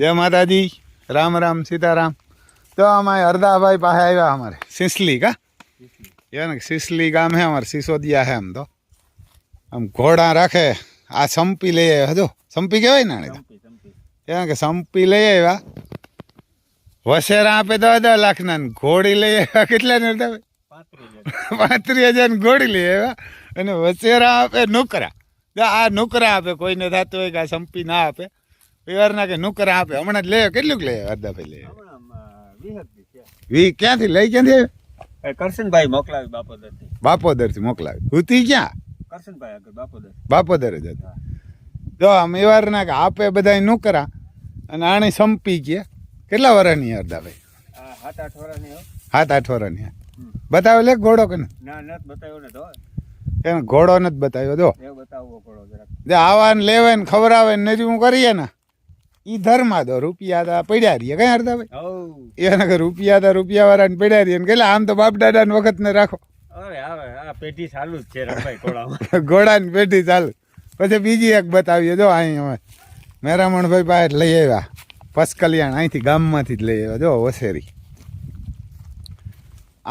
जय माता जी। राम राम सीताराम। तो हमारे हरदाभाई पास आया हमारे सिसली का ये ना सिसली गाम है हमारे सिसोदिया है। हम तो हम घोड़ा रखे आ संपी ले आया जो संपी कहवाय ना के संपी ले आया वसेरा आपे 10 लाख ना घोड़ी ले आया કેટલા ને 35,000 ઘોડી લઈ આવ્યા અને વસેરા આપે નુકરા આ નુકરા આપે કોઈને થતું હોય કે સંપી ના આપે વ્યવહારના કે નુકરા આપે હમણાં જ લે કેટલુંક લે હરદાભાઈ લે વી ક્યાંથી લઈ ક્યાંથી આવ્યો કરશનભાઈ મોકલાવી બાપોદરથી મોકલાવી હુતી ક્યાં કરશનભાઈ આગળ બાપોદર જ હતા જો આમ વ્યવહારના કે આપે બધા નુકરા અને આને સંપી ગયા કેટલા વર્ષની હરદાભાઈ 7-8 વર્ષની 7-8 વર્ષની બતાવ્યો લે ઘોડો કે ના નથી બતાવ્યો ને તો એને ઘોડો નથી બતાવ્યો જો એ બતાવવો ઘોડો જરાક જે આવા ને લેવે ને ખવડાવે ને નજરું કરીએ ને ઈ ધર્મા દો રૂપિયા તા પડ્યા રહીએ કઈ હરદાભાઈ એને કે રૂપિયા તા રૂપિયા વાળા ને પડ્યા રહીએ ને કેટલા આમ તો બાપ દાદા ને વખત ને રાખો અરે આવે આ પેટી ચાલુ જ છે રમભાઈ ઘોડામાં ઘોડાની પેટી ચાલુ પછી બીજી એક બતાવીએ જો અહીં અમે મેરામણભાઈ પાસે લઈ આવ્યા પસકલિયાણ અહીંથી ગામમાંથી જ લઈ આવ્યા જો વસેરી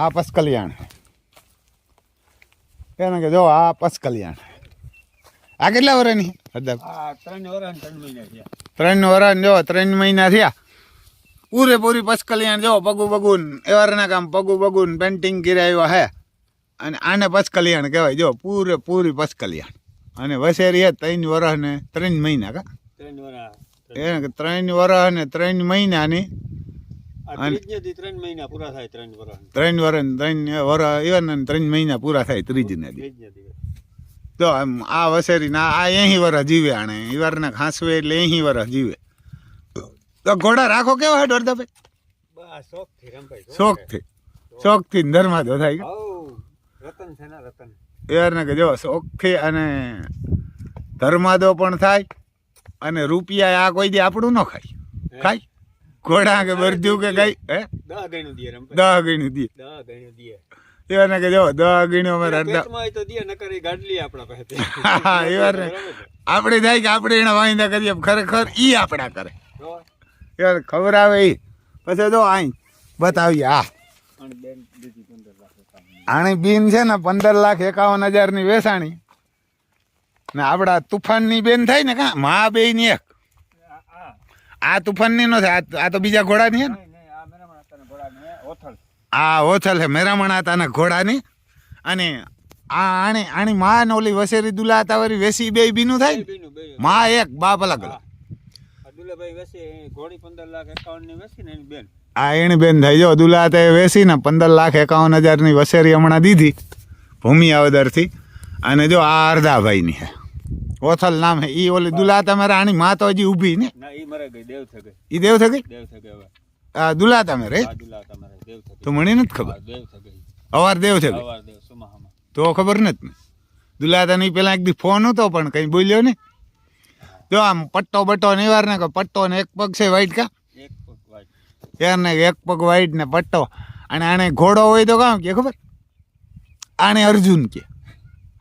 આ પસકલિયાણ એને કે જો આ પસકલિયાણ આ કેટલા વર્ષની હરદાભાઈ 3 વર્ષ જો 3 મહિના થયા પૂરેપૂરી પસકલિયાણ જો પગું બગુન એવારના કામ પગું બગુન પેન્ટિંગ કરાવ્યો હે અને આને પસકલિયાણ કહેવાય જો પૂરેપૂરી પસકલિયાણ અને વસેરી 3 વર્ષ ને 3 મહિના કા 3 વર્ષ 3 વર્ષ ને 3 મહિનાની 3 મહિના પૂરા થાય 3 વર્ષ 3 વર્ષ એવા 3 મહિના પૂરા થાય ત્રીજને તો આ વસેરી ના આ 80 વર્ષ જીવે આણે ઈવારના ખાસવે એટલે 80 વર્ષ જીવે તો ઘોડા રાખો કેવો હે હરદાભાઈ શોખથી ધર્માદો થાય રતન છે ને રતન યારને કે જો શોખથી અને ધર્માદો પણ થાય અને રૂપિયા આ કોઈ દી આપણું ન ખાય ઘોડા કે બરજુ કે કઈ હે 10 ગણું દે 10 ગણું દે એને કે જો 10 ગણ્યો અમારે તો દે નકર ઈ ગાડલી આપણા પાસે આપણે થાય કે આપણે એને વાંધા કરીએ ખરેખર ઈ આપણા કરે યાર ખબર આવે ઈ પછી જો આઈ બતાવીએ આણી બીન છે ને 15,51,000 ની વેસાણી ને આપડા તુફાનની બેન થાય ને કા મા બે ની એક આ તુફાનની નો થાય આ તો બીજા ઘોડાની હે ને આ ઓથલ હે મેરામણ આતાના ઘોડાની અને આણી મા ને ઓલી વસેરી દુલા હતા વરી વેસી બે બીનું થાય મા એક બાપ અલગ અલગ દુલાભાઈ વેસી ઘોડી 15,51,000 ની વેસી ને એની બેન આ એની બેન થાય જો દુલા તે વેસી ને 15,51,000 ની વસેરી હમણાં દીધી ભૂમિ આવદરથી અને જો આ હરદાભાઈ ની હે ઓથલ નામ હે ઈ ઓલી દુલા તમારે આની માં તો હજી ઊભી ને ના ઈ મરે ગઈ દેવ થઈ ગઈ ઈ દેવ થઈ ગઈ હવે આ દુલા તમારે દુલા તમારે દેવ થઈ ગઈ તો મને નથી ખબર દેવ થઈ ગઈ અવાર દેવ થઈ ગઈ અવાર દેવ સુમાહામાં તો ખબર નથી દુલા તને પેલા એક દી ફોન હતો પણ કઈ બોલ્યો ને જો આમ પટ્ટો બટ્ટો ને વાર ને પટ્ટો ને એક પગ છે વાઈટ કા એક પગ વાઈટ યાર ને એક પગ વાઈટ ને પટ્ટો અને આને ઘોડો હોય તો કામ કે ખબર આને અર્જુન કે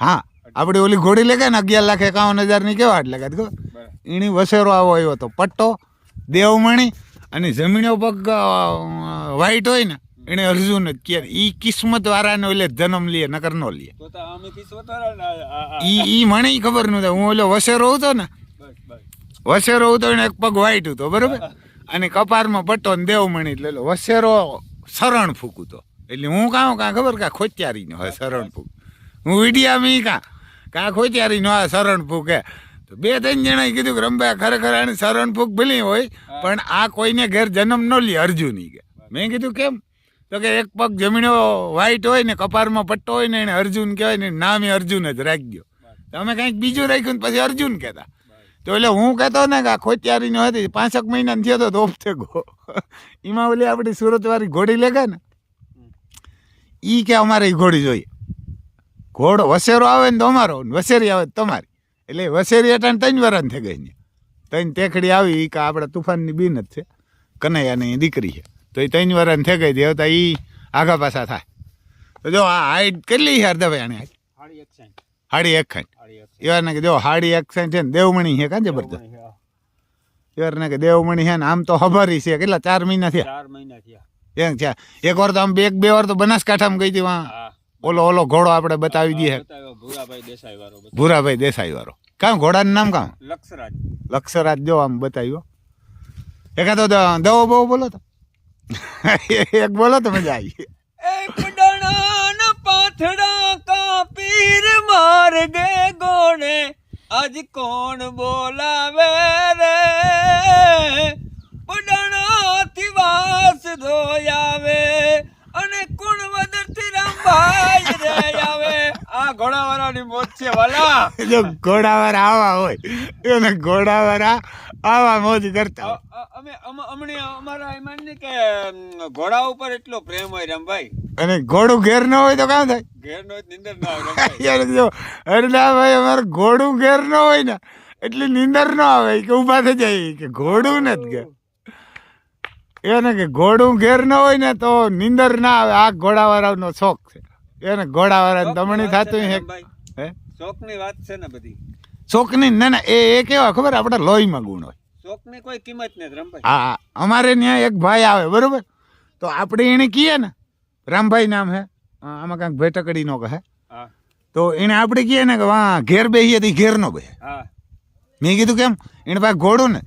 હા આપણે ઓલી ઘોડી લે ને 11,51,000 ની કેવા એટલે કે ખબર એની વસેરો આવો આવ્યો તો પટ્ટો દેવમણી અને જમીનો પગ વાઈટ હોય ને એને અર્જુન જ કે ઈ કિસ્મત વાળાને ઓલે જન્મ લે નકર નો લે તો અમે કિસ્મત વાળા ઈ મને ખબર નહોતી હું ઓલો વસેરો હતો ને વસેરો હતો એને એક પગ વાઈટ હતો બરોબર અને કપારમાં પટ્ટો ને દેવમણી એટલે વસેરો શરણ ફૂક હતો એટલે હું કાં ખબર કા ખોત્યારી નો હોય શરણ ફૂક હું વિડિયા મી કા ખોત્યારી નો શરણ ફૂક હે તો 2-3 જણાએ કીધું કે રંબા ખરેખર આને શરણ ફૂક ભલી હોય પણ આ કોઈને ઘેર જન્મ ન લે અર્જુની કે મેં કીધું કેમ તો કે એક પગ જમીનો વાઈટ હોય ને કપારમાં પટ્ટો હોય ને એને અર્જુન કહેવાય ને નામે અર્જુન જ રાખજો તમે કંઈક બીજું રાખ્યું ને પછી અર્જુન કહેતા તો એટલે હું કહેતો ને કે આ ખોત્યારી નો હતી 5 મહિના થયો તો ઓફતે ગો એમાં ઓલી આપણી સુરત વાળી ઘોડી લેગે ને ઈ કે અમારે એ ઘોડી જોઈએ ઘોડો વસેરો આવે ને તો અમારો વસેરી આવે તમારી એટલે વસેરી અટાણ 3 વર્ષ થઈ ગઈ ને 3 તેખડી આવી કે આપણા તુફાનની બીન જ છે કનૈયાની દીકરી છે તો એ 3 વર્ષ થઈ ગઈ દેવતા ઈ આગા પાછા થાય તો જો આ હાઈટ કેટલી છે હરદાભાઈ આની હાડી 1 એવા ને કે જો હાડી 1 છે ને દેવમણી છે કા જબરદસ્ત યાર ને કે દેવમણી છે ને આમ તો ખબરી છે કેટલા 4 મહિના થયા 4 મહિના થયા. એમ છે એક વાર તો આમ બે વાર તો બનાસકાંઠામાં ગઈ હતી વાં હા ઓલો ઘોડો આપણે બતાવી દઈએ બતાવ્યો ભૂરાભાઈ દેસાઈ વાળો બતાવ્યો. ભૂરાભાઈ દેસાઈ વાળો કામ ઘોડાનું નામ કામ લક્ષરાજ. લક્ષરાજ જો આમ બતાવ્યો એકાદો દવો બહુ બોલો તો એક બોલો તો મજા આવી એ પડાણા પાથડા કા પીર માર ગે ગોણે આજ કોણ બોલાવે રે પડાણા થી વાસ ધોયાવે અને કુણ વદરથી રામભાઈ રે આવે. આ ઘોડાવાળાની મોજ છે વાલા. જો ઘોડાવાળા આવા હોય એને ઘોડાવાળા આવા મોજ કરતા હોય. અમે અમારા એમાં ને કે ઘોડા ઉપર એટલો પ્રેમ હોય રામભાઈ. અને ઘોડું ઘેર ન હોય તો કામ થાય ઘેર નો નિંદર ના આવે રામભાઈ. યાર જો હરદાભાઈ અમારે ઘોડું ઘેર ન હોય ને એટલી નીંદર ન આવે કે ઊભા થઈ જાય કે ઘોડું ને જ ઘેર એને કે ઘોડું ઘેર ન હોય ને તો નીંદર ના આવે. આ ઘોડાવાળાનો શોખ છે એને ઘોડાવાળા દમણી થતું હે શોખની વાત છે ને બધી. શોખની ના ના એ કેવા ખબર આપણા લોહીમાં ગુણ હોય. શોખની કોઈ કિંમત નથી રામભાઈ. હા અમારે ત્યાં એક ભાઈ આવે બરોબર તો આપણે એને કહીએ ને રામભાઈ નામ હે આમાં કાંઈક ભેટકડી નો કહે હા તો એને આપણે કહીએ ને કે વાં ઘેર બેસીએ તો ઘેર નો બેસે. હા મેં કીધું કેમ એને પાસે ઘોડું ને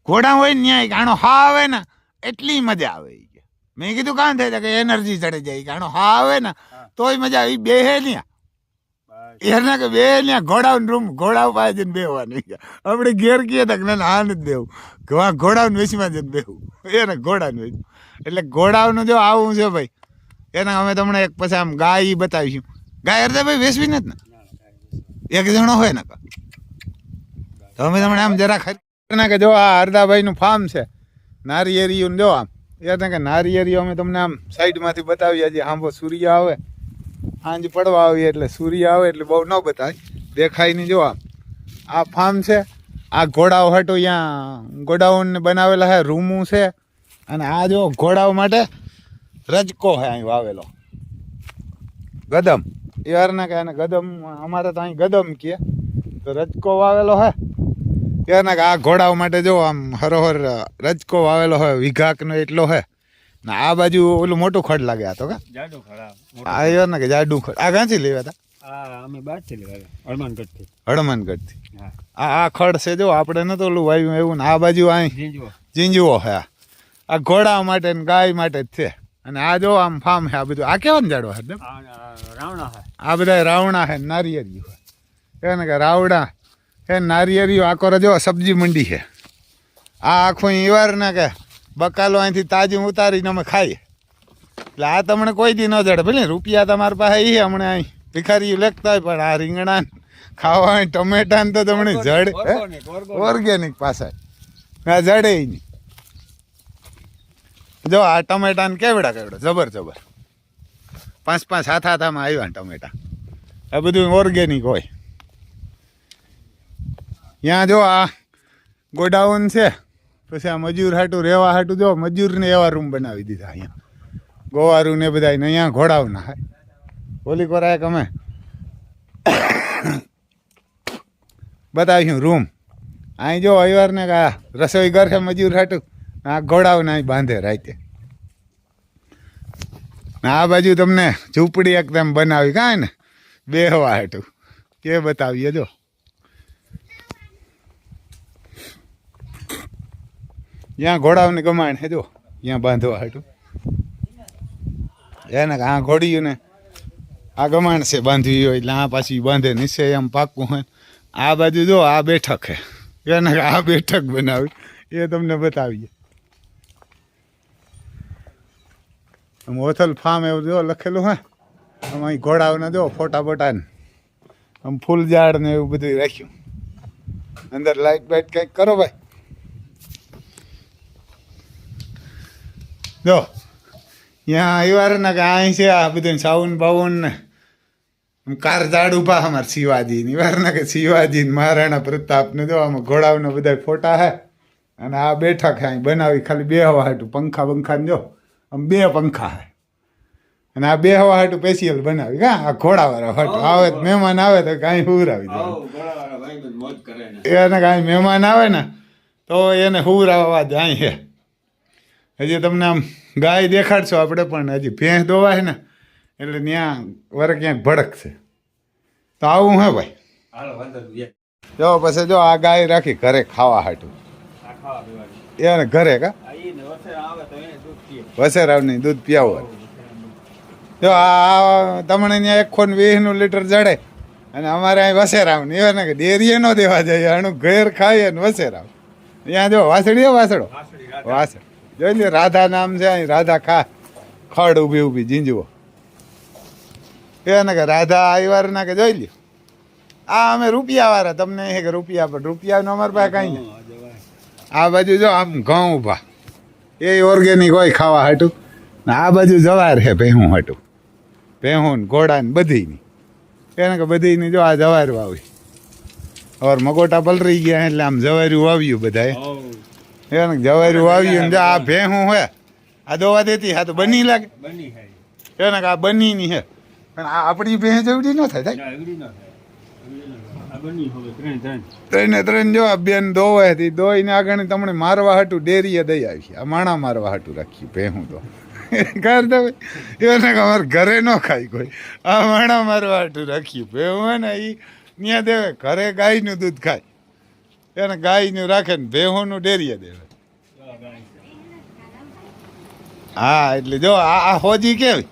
ઘોડા હોય ને ત્યાં આણો હા આવે ને એટલી મજા આવે ઈ કે. મેં કીધું કાં થાય કે એનર્જી ચડે જાય કે આણો હા આવે ને તોય મજા આવે. બેહે ત્યાં એને કે બે ત્યાં ઘોડાውን રૂમ ઘોડા પાસે જઈને બેહવાનું આપણે ઘેર કહીએ તો ના આ નથી દેવું કે વાં ઘોડાውን વેચમાં જઈને બેહવું એને ઘોડાનું વેચવું. એટલે ઘોડાનું જો આવું છે ભાઈ એને અમે તમને એક પછી આમ ગાય બતાવીશું. ગાય હરદાભાઈ વેચવી નથી ને એક જણો હોય ને તો અમે તમને આમ જરા ખરી કે જો આ હરદાભાઈનું ફાર્મ છે નારિયેરીયું જો આમ એને કે નારિયેરીઓ અમે તમને આમ સાઈડમાંથી બતાવીએ. હજી આંબો સૂર્ય આવે સાંજ પડવા આવીએ એટલે સૂર્ય આવે એટલે બહુ ન બતાય દેખાય નહીં. જો આમ આ ફાર્મ છે આ ઘોડાઓ હાટો અહીંયા ગોડાઉન બનાવેલા છે રૂમું છે અને આ જો ઘોડાઓ માટે રજકો છે અહીં વાવેલો ગદમ એ વારના કે એને ગદમ અમારે તો અહીં ગદમ કહે તો રજકો વાવેલો હે એના કે આ ઘોડાઓ માટે જો આમ હરોહર રજકો વાવેલો હોય વિઘાકનો એટલો હે ને આ બાજુ ઓલું મોટું ખડ લાગે આ તો કા જાડો ખરા. આ યાર ને કે જાડું ખડ આ ક્યાંથી લેવા હતા આ અમે બાદ થી લેવા હનુમાનગઢથી. હનુમાનગઢથી. હા આ ખડ છે જો આપણે નતો ઓલું વાવ્યું એવું ને આ બાજુ અહીં જીંજવો. જીંજવો હે આ ઘોડા માટે ને ગાય માટે જ છે. અને આ જો આમ ફાર્મ છે આ બધું આ કેવા જાડો હે રાવણા હે આ બધા રાવણા હે નારિયેરિયું હે એને કે રાવડા હે નારિયેરિયું આખો રજો સબ્જી મંડી છે. આ આખું ઈવાર ના કે બકાલો અહીંથી તાજું ઉતારીને અમે ખાઈએ એટલે આ તમને કોઈ દી ન જડે. ભલે રૂપિયા તમારી પાસે એ હમણાં અહીં ભિખારી લેખતા હોય પણ આ રીંગણા ખાવા ટમેટા ને તો તમને જડે ઓર્ગેનિક પાસે આ જડે નહીં. જો આ ટમેટા ને કેવડા જબર 5 હાથામાં આવ્યા ટમેટા આ બધું ઓર્ગેનિક હોય. ત્યાં જો આ ગોડાઉન છે પછી આ મજૂર હાટું રહેવા હાટું જો મજૂરને એવા રૂમ બનાવી દીધા અહીંયા ગોવારું ને બધા અહીંયા ઘોડાવના હે. ઓલી કોરા એક અમે બતાવીશું રૂમ અહીં જો અવાર ને આ રસોઈ ઘર છે મજૂર હાટું આ ઘોડાવને અહીં બાંધે રાતે. આ બાજુ તમને ઝૂંપડી એકદમ બનાવી કાંઈ ને બેહવા હાટું કે બતાવીએ જો ત્યાં ઘોડાઓની કમાણ છે જો ત્યાં બાંધવા હાટું એને આ ઘોડીયું ને આ કમાણ છે બાંધવી હોય એટલે આ પાછી બાંધે નીચે એમ પાકું હોય. આ બાજુ જો આ બેઠક છે એને આ બેઠક બનાવી એ તમને બતાવીએ. આમ ઓથલ ફાર્મ એવું જો લખેલું હે આમ અહીં ઘોડાઓના જો ફોટા બોટા ને આમ ફૂલ ઝાડ ને એવું બધું રાખ્યું. અંદર લાઈટ બાઈટ કંઈક કરો ભાઈ. જો ત્યાં આવ્યા ને કે અહીં છે આ બધું સાઉન બાઉન ને કાર ઝાડ ઉભા અમારે શિવાજી ની વાર ને કે શિવાજી ને મહારાણા પ્રતાપ ને જો આમાં ઘોડાઓના બધા ફોટા હે અને આ બેઠક હે અહીં બનાવી ખાલી બેહવા હાટું પંખા બંખા ને જો આમ 2 પંખા હે અને આ બેહવા હાટું સ્પેશિયલ બનાવી કા આ ઘોડાવાળા હાટું આવે મહેમાન આવે તો કાંઈ ઉરાવી દે એને કાંઈ મહેમાન આવે ને તો તો એને હુરાવા જાય છે. હજી તમને આમ ગાય દેખાડશો આપણે, પણ હજી ભેંસ દોવાય ને એટલે ત્યાં વરે ક્યાંક ભડકશે. તો આવું હે ભાઈ. હાલો વાંધો નહીં. જો પછી જો આ ગાય રાખી ઘરે ખાવા હાટું. આ ખાવા પીવાની. એને ઘરે કા આ ઈ ને વસેરા આવે તો એને દૂધ પીએ. વસેરાવની દૂધ પીવું. જો આ તમને ત્યાં 120 લીટર જડે અને અમારે અહીં વસેરાવની એવા ને કે ડેરીએ ન દેવા જાય, આનું ઘેર ખાઈએ ને વસેરાવ. ત્યાં જો વાસળી વાસડો વાસળી રાધા. વાસળ જોઈ લે, રાધા નામ છે અહીં. રાધા ખડ ઊભી ઊભી ઝીંજવો એને કે રાધા આવ્યા ના કે જોઈ લ્યો. આ અમે રૂપિયા વાળા, તમને એ કે રૂપિયા પણ રૂપિયાનો અમારી પાસે કાંઈ નહીં. હા, જવાય. આ બાજુ જો આમ ઘઉં ઊભા, એ ઓર્ગેનિક હોય ખાવા હાટું. ને આ બાજુ જવાર છે ભેહું હાટું, ભેહું ને ઘોડા ને બધીની. એને કે બધીની જો આ જવાર વાવી. ઓર મગોટા પલરી ગયા એટલે આમ જવાર્યું વાવ્યું બધાએ. હોવ. એને જવાર્યું વાવ્યું ને જો આ ભેહું હોય આ દોવા દેતી હા તો બની લાગે. બની હે. એને કે આ બનીની છે, પણ આ આપણી ભેંસ જેવડી ન થાય. ના એવડી ના થાય. એવડી ના થાય. આ બની હવે ત્રણ. ત્રણે ત્રણ જો આ બેન દોવાય હતી, દોઈને આગળ તમને મારવા હાટું ડેરીએ દઈ આવી. આ માણા મારવા હાટું રાખી ભેહું તો કર દે એને કે અમારે ઘરે ન ખાય કોઈ, આ માણા મારવા હાટું રાખ્યું ભેહું હોય ને એ ત્યાં દેવે. ઘરે ગાયનું દૂધ ખાય, એને ગાયનું રાખે ને ભેહુંનું ડેરીએ દેવે. હા એટલે જો આ હોજી કેવી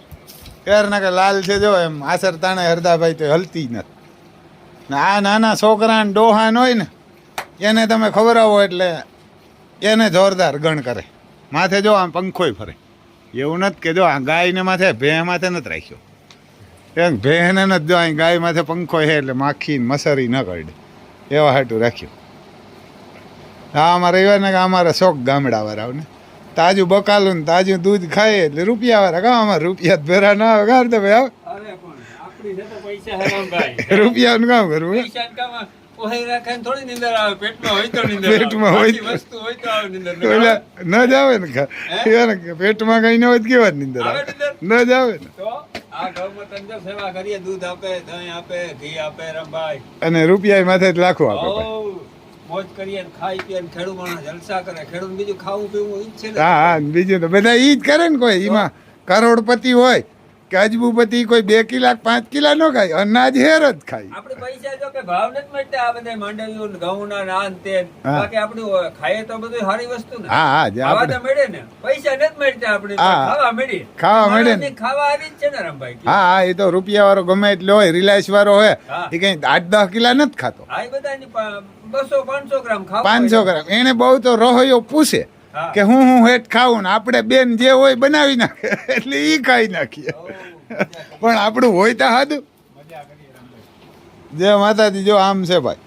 ના કે લાલ છે જો એમ આસર તાણે હરદાભાઈ તો હલતી નથી. ને આ નાના છોકરાને ડોહાન હોય ને એને તમે ખવડાવો એટલે એને જોરદાર ગણ કરે. માથે જો આમ પંખોય ફરે. એવું નથી કે જો આ ગાયને માથે ભેં માથે નથી રાખ્યો, એમ ભેંને નથી. જો અહીં ગાય માથે પંખો છે એટલે માખી મસરી ન કરડે એવા હાટું રાખ્યું. હા અમારે એવા ને કે અમારે શોખ ગામડાવાળાઓને તાજું બકાલું ને તાજું દૂધ ખાઈએ એટલે રૂપિયાવાળા કામ. અમારે રૂપિયા ભેરા ના આવે કાઢ દે ભાઈ. અરે પણ આપણી છે તો પૈસા હરામભાઈ. રૂપિયાનું કામ કરવું હે? પૈસા કામ ઓહી રાખે ને થોડી નીંદર આવે. પેટમાં હોય તો નીંદર પેટમાં હોય તો. બાકી વસ્તુ હોય તો આવે નીંદર. એટલે ન જ આવે ને એને કે પેટમાં કઈ ન હોય તો કેવા જ નીંદર આવે આવે? નીંદર? ન જ આવે ને. તો આ ગૌમાં તંત્ર સેવા કરીએ, દૂધ આપે, દહીં આપે, ઘી આપે રમભાઈ. અને રૂપિયા માથે જ લાખો આપે ભાઈ. હોવ. મોજ કરીએ ને ખાઈ પીએ ને ખેડૂત માણસ જલસા કરે. ખેડૂત બીજું ખાવું પીવું ઈ જ છે ને. હા હા બીજું તો બધા ઈ જ કરે ને. કોઈ એમાં કરોડપતિ હોય કે અજબુપતિ કોઈ 2 કિલા 5 કિલા ન ખાય, અનાજ હેર જ ખાય. આપણે પૈસા જો કે ભાવ નથી મળતા આ બધા માંડવીઓ ને ઘઉંના ને આ ને તે. હા. બાકી આપણું ખાઈએ તો બધું સારી વસ્તુ ને. હા હા જે ખાવા આપણે તો મળે ને. પૈસા નથી મળતા આપણે. હા. ખાવા મળે. ખાવા મળે ને. માણસની ખાવા આવી જ છે ને રમભાઈ. હા હા એ તો રૂપિયા વાળો ગમે એટલો હોય, રિલાયન્સ વાળો હોય હા. એ કઈ 8-10 કિલા નથી ખાતો. આ ઈ બધાની 200-500 ગ્રામ ખાવા 500 ગ્રામ. એને બહુ તો રહોયો પૂછે હા. કે હું હેઠ ખાવું ને આપણે બેન જે હોય બનાવી નાખે એટલે ઈ ખાઈ નાખીએ. પણ આપણું હોય તો સાદું. મજા કરીએ રમભાઈ. જય માતાજી. જો આમ છે ભાઈ.